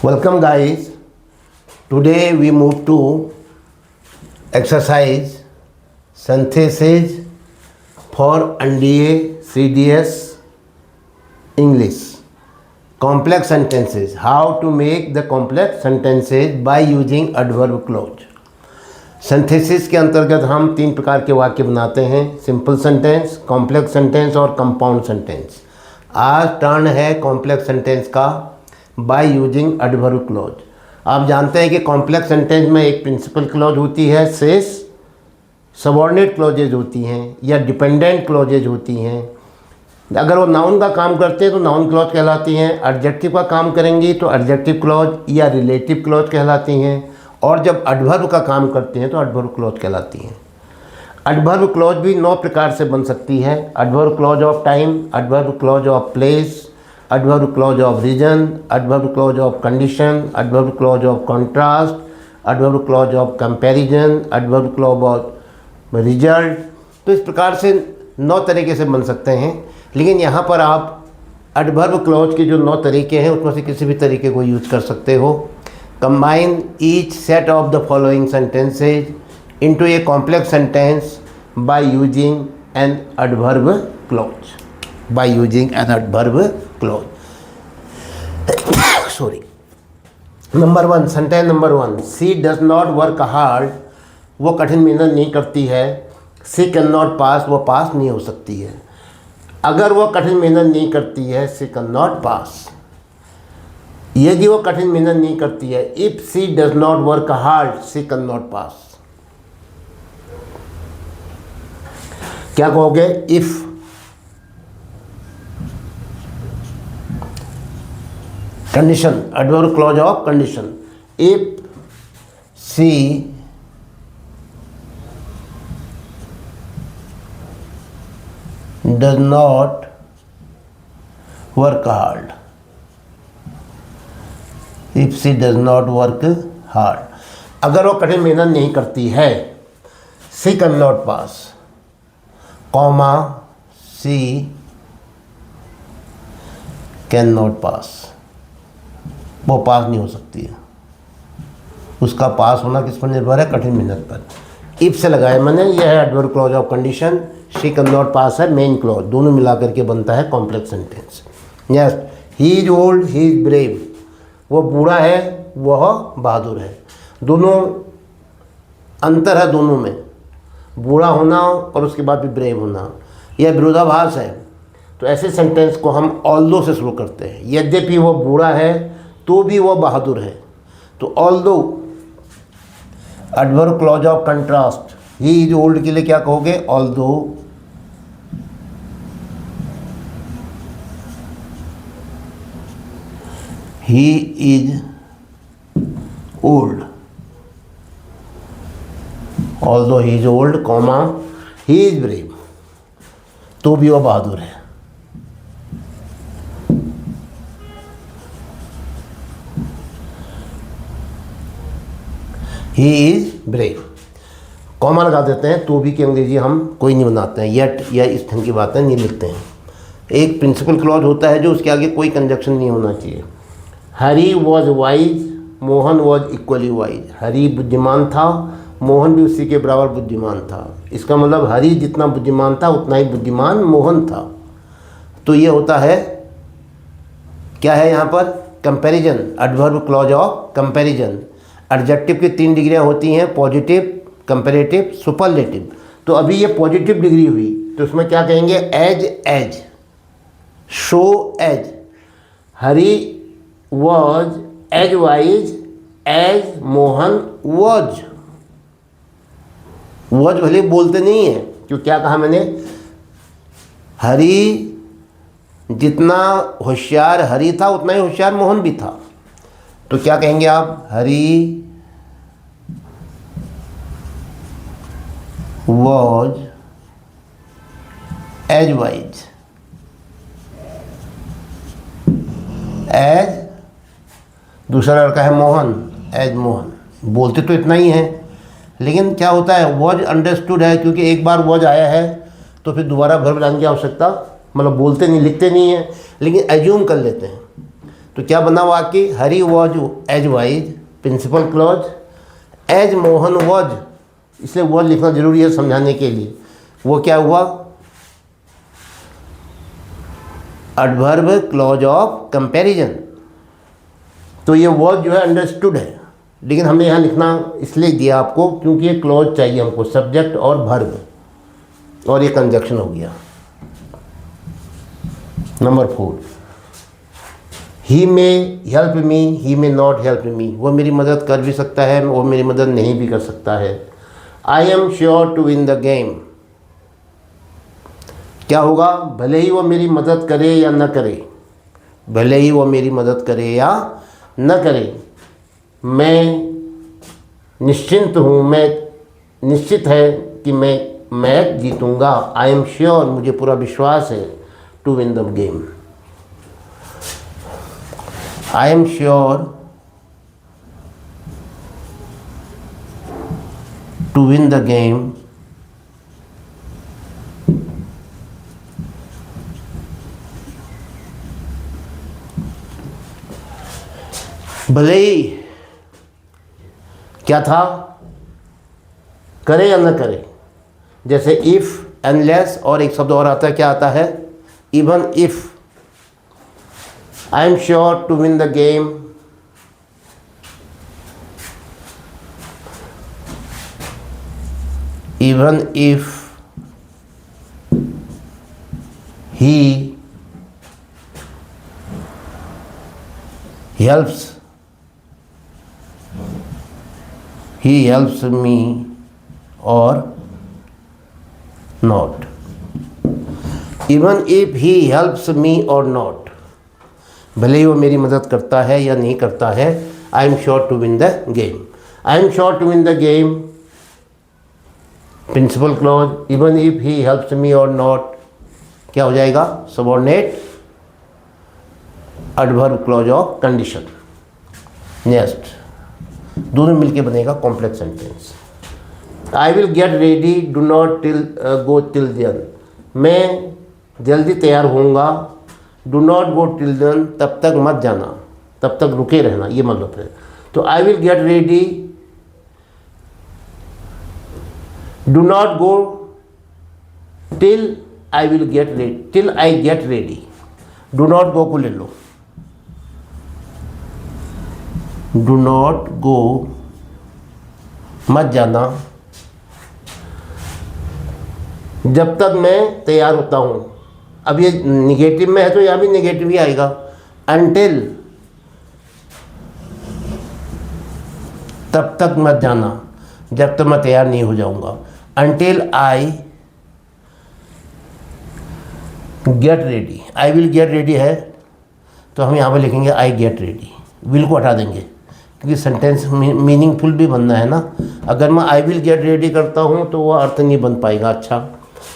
Welcome guys. Today we move to exercise synthesis for NDA CDS English. Complex sentences. How to make the complex sentences by using adverb clause. Synthesis के अंतर्गत हम 3 प्रकार के वाक्य बनाते हैं, simple sentence, complex sentence और compound sentence. आज टर्न है कॉम्प्लेक्स सेंटेंस का बाय यूजिंग एडवर्ब क्लॉज। आप जानते हैं कि कॉम्प्लेक्स सेंटेंस में एक प्रिंसिपल क्लॉज होती है, शेष सबऑर्डिनेट क्लॉजेज होती हैं या डिपेंडेंट क्लॉजेज होती हैं। अगर वो नाउन का काम करते हैं तो नाउन क्लॉज कहलाती हैं, एडजेक्टिव का काम करेंगी तो एडजेक्टिव क्लॉज या रिलेटिव क्लॉज कहलाती हैं, और जब एडवर्ब का काम करते हैं तो एडवर्ब क्लॉज कहलाती हैं। एडवर्ब क्लॉज भी 9 प्रकार से बन सकती है। Adverb clause of time, adverb clause of place, adverb clause of reason, adverb clause of condition, adverb clause of contrast, adverb clause of comparison, adverb clause of result. तो इस प्रकार से 9 तरीके से बन सकते हैं, लेकिन यहाँ पर आप एडवर्ब क्लॉज के जो 9 तरीके हैं उसमें से किसी भी तरीके को यूज कर सकते हो। Combine each set of the following sentences into a complex sentence by using an adverb clause. By using an adverb clause. Sorry. Number 1, sentence number 1. She does not work hard. वो कठिन मेहनत नहीं करती है। She cannot pass. वो pass नहीं हो सकती है। अगर वो कठिन मेहनत नहीं करती है, she cannot pass. यदि वो कठिन मेहनत नहीं करती है, if she does not work hard she can not pass. क्या कहोगे? If condition, adverb clause of condition. If she does not work hard, if she does not work hard, अगर वो कठिन मेहनत नहीं करती है, she can not pass, comma she can not pass, वो पास नहीं हो सकती है। उसका पास होना किस पर निर्भर है? कठिन मेहनत पर। इफ से लगाए मैंने, यह है adverb clause of condition. She can not pass है मेन क्लॉज, दोनों मिलाकर के बनता है complex sentence. Yes, he is old, he is brave. वो बूढ़ा है, वह बहादुर है। दोनों अंतर है दोनों में, बूढ़ा होना और उसके बाद भी ब्रेव होना, यह विरोधाभास है। तो ऐसे सेंटेंस को हम ऑल्दो से शुरू करते हैं। यद्यपि वो बूढ़ा है तो भी वो बहादुर है। तो although, adverb clause of contrast, he is old के लिए क्या कहोगे? Although he is old, although he is old, comma he is brave, तो भी वो बहादुर है। he is brave, कॉमा लगा देते हैं। तो भी की अंग्रेजी हम कोई नहीं बनाते हैं, येट या इस ढंग की बातें नहीं लिखते हैं। एक प्रिंसिपल क्लॉज होता है जो उसके आगे कोई कंजक्शन नहीं होना चाहिए। Hari was wise, Mohan was equally wise. Hari बुद्धिमान था, मोहन भी उसी के बराबर बुद्धिमान था। इसका मतलब हरी जितना बुद्धिमान था उतना ही बुद्धिमान मोहन था। तो ये होता है, क्या है यहाँ पर? Comparison, adverb clause of comparison. Adjective की 3 डिग्रियाँ होती हैं, पॉजिटिव, कंपैरेटिव, सुपरलेटिव। तो अभी ये पॉजिटिव डिग्री हुई तो उसमें क्या कहेंगे? As, as, so as. Hari was as wise as Mohan was। was भले बोलते नहीं है, क्यों? क्या कहा मैंने? हरी जितना होशियार हरी था उतना ही होशियार मोहन भी था। तो क्या कहेंगे आप? हरी was as wise as, दूसरा लड़का है मोहन, एज मोहन। बोलते तो इतना ही है, लेकिन क्या होता है? वॉज अंडरस्टूड है, क्योंकि एक बार वॉज आया है तो फिर दोबारा वर्ब लाने की आवश्यकता, मतलब बोलते नहीं, लिखते नहीं है, लेकिन एज्यूम कर लेते हैं। तो क्या बना वाक्य, Hari was as wise principal clause, as Mohan was, इसलिए वॉज लिखना जरूरी है समझाने के लिए। वो क्या हुआ, एडवर्ब क्लॉज ऑफ कंपैरिजन। तो ये वॉज जो है अंडरस्टूड है, लेकिन हमने यहाँ लिखना इसलिए दिया आपको क्योंकि ये क्लॉज चाहिए हमको, सब्जेक्ट और वर्ब, और ये कंजक्शन हो गया। Number 4, he may help me, he may not help me, वो मेरी मदद कर भी सकता है, वो मेरी मदद नहीं भी कर सकता है। I am sure to win the game, क्या होगा, भले ही वो मेरी मदद करे या न करे, भले ही वो मेरी मदद करे या न करे, मैं निश्चिंत हूँ, मैं निश्चित है कि मैं जीतूंगा। आई एम श्योर, मुझे पूरा विश्वास है, to win the game. I am sure to win the game, भले ही क्या था, करे या न करे, जैसे इफ़, अनलेस, और एक शब्द और आता है, क्या आता है, even if. I am sure to win the game, even if he helps, he helps me or not, even if he helps me or not, भले ही वो मेरी मदद करता है या नहीं करता है। I am sure to win the game, I am sure to win the game, principal clause, even if he helps me और नॉट, क्या हो जाएगा, subordinate adverb clause of condition. Next, दोनों मिलके बनेगा complex sentence. I will get ready, do not go till then, मैं जल्दी तैयार होऊंगा, do not go till then, तब तक मत जाना, तब तक रुके रहना, ये मतलब है। तो आई will get ready, do not go till I will get ready, till I get ready, do not गो को ले लो, डू नॉट गो, मत जाना, जब तक मैं तैयार होता हूँ। अब ये निगेटिव में है तो यहाँ भी निगेटिव ही आएगा। अनटिल, तब तक मत जाना, जब तक मैं तैयार नहीं हो जाऊँगा। Until I get ready, I will get ready है तो हम यहाँ पर लिखेंगे आई गेट रेडी, विल को हटा देंगे क्योंकि सेंटेंस मीनिंगफुल भी बनना है ना। अगर मैं आई विल गेट रेडी करता हूँ तो वह अर्थ नहीं बन पाएगा अच्छा।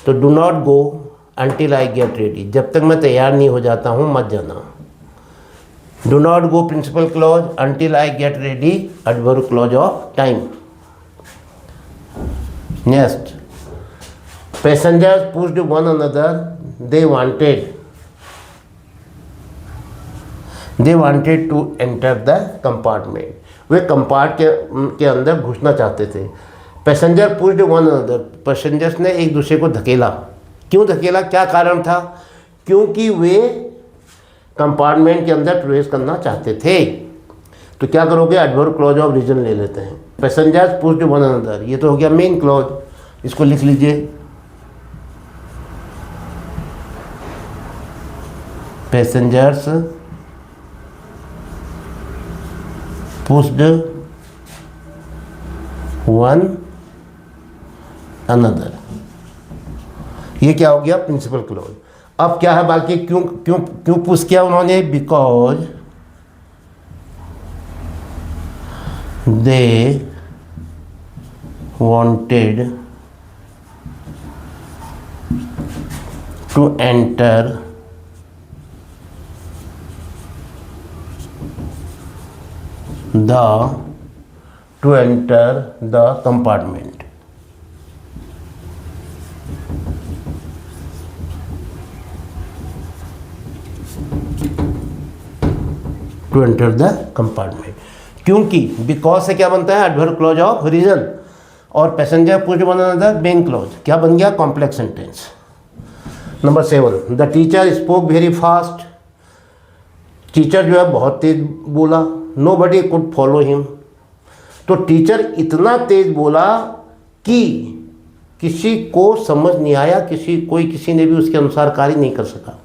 तो do not go until I get ready, जब तक मैं तैयार नहीं हो जाता हूँ मत जाना। Do not go principal clause, until I get ready adverb clause of time. Next, passengers pushed one another, they wanted to enter the compartment, वे कंपार्ट के अंदर घुसना चाहते थे। Passenger pushed one another, passengers ने एक दूसरे को धकेला। क्यों धकेला, क्या कारण था, क्योंकि वे कंपार्टमेंट के अंदर प्रवेश करना चाहते थे। तो क्या करोगे, एडवर्ब क्लॉज ऑफ रीजन ले लेते हैं। पैसेंजर्स पुश्ड वन अनदर, ये तो हो गया मेन क्लॉज, इसको लिख लीजिए। पैसेंजर्स पुश्ड वन अनदर, ये क्या हो गया, प्रिंसिपल क्लॉज। अब क्या है बाकी, क्यों क्यों क्यों पुश किया उन्होंने, because they wanted to enter the compartment. To enter the compartment. क्योंकि बिकॉज से क्या बनता है, एडवर्ब क्लॉज ऑफ रीजन, और पैसेंजर पूछ बनाना था मेन क्लॉज, क्या बन गया, complex sentence. Number 7, the teacher spoke very fast, teacher जो है बहुत तेज बोला, नोबडी कुड फॉलो हिम, तो टीचर इतना तेज बोला कि किसी को समझ नहीं आया, किसी ने भी उसके अनुसार कार्य नहीं कर सका।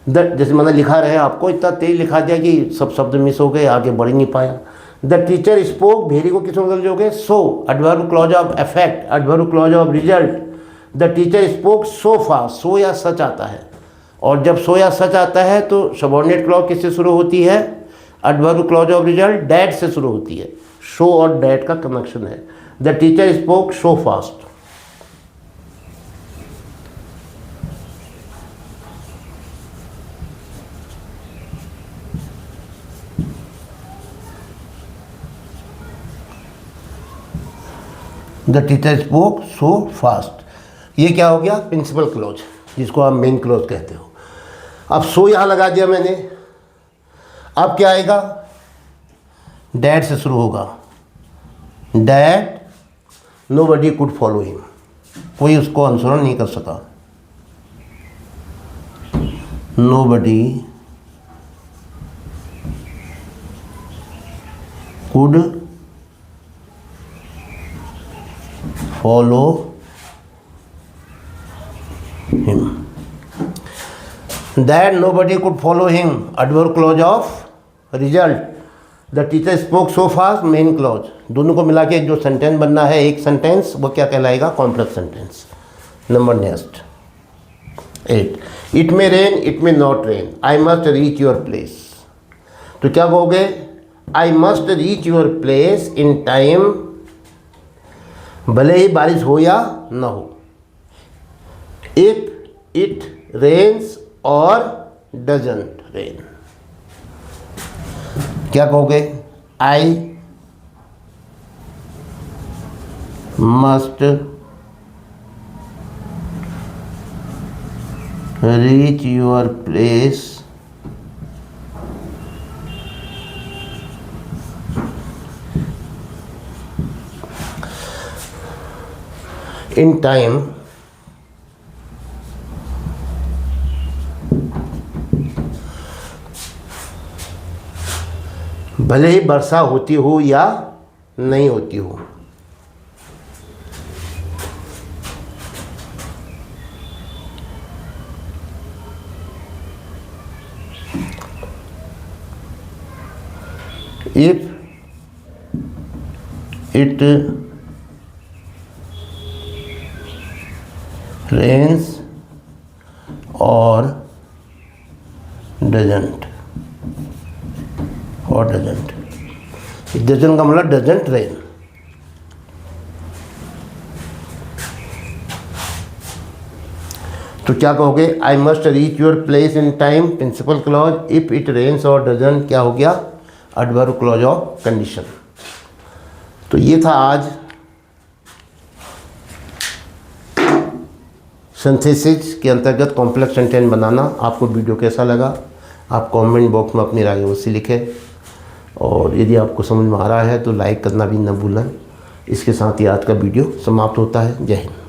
जैसे मैंने लिखा रहे आपको, इतना तेज लिखा दिया कि सब शब्द मिस हो गए, आगे बढ़ ही नहीं पाया। द टीचर स्पोक, भेरी को किस में बदल दोगे, so, adverb clause of effect, adverb clause of result. The teacher spoke so fast, so या सच आता है, और जब सो या सच आता है तो सबऑर्डिनेट क्लॉज किससे शुरू होती है, adverb clause of result that से शुरू होती है। शो और डैट का कनेक्शन है। The teacher spoke so fast. The teacher spoke so fast, ये क्या हो गया, प्रिंसिपल क्लॉज, जिसको आप मेन क्लॉज कहते हो। अब सो यहाँ लगा दिया मैंने, अब क्या आएगा, डैट से शुरू होगा, that nobody could follow him, कोई उसको अनुसरण नहीं कर सका, nobody could follow him. That nobody could follow him, adverb clause of result. The teacher spoke so fast, main clause. दोनों को मिला के जो सेंटेंस बनना है, एक सेंटेंस, वो क्या कहलाएगा, complex sentence. Number next 8, it may rain, it may not rain, I must reach your place. तो क्या कहोगे, I must reach your place in time, भले ही बारिश हो या ना हो। इफ इट रेन्स और डजंट रेन, क्या कहोगे, I must reach your place in time भले ही वर्षा होती हो या नहीं होती हो। if it rains or doesn't, or doesn't, doesn't का मतलब doesn't rain। तो क्या कहोगे, I must reach your place in time, principal clause. If it rains और डजंट क्या हो गया, एडवर्ब क्लॉज ऑफ कंडीशन। तो ये था आज सिंथेसिस के अंतर्गत कॉम्प्लेक्स सेंटेंस बनाना। आपको वीडियो कैसा लगा, आप कमेंट बॉक्स में अपनी राय अवश्य लिखें, और यदि आपको समझ में आ रहा है तो लाइक करना भी न भूलें। इसके साथ ही आज का वीडियो समाप्त होता है। जय हिंद।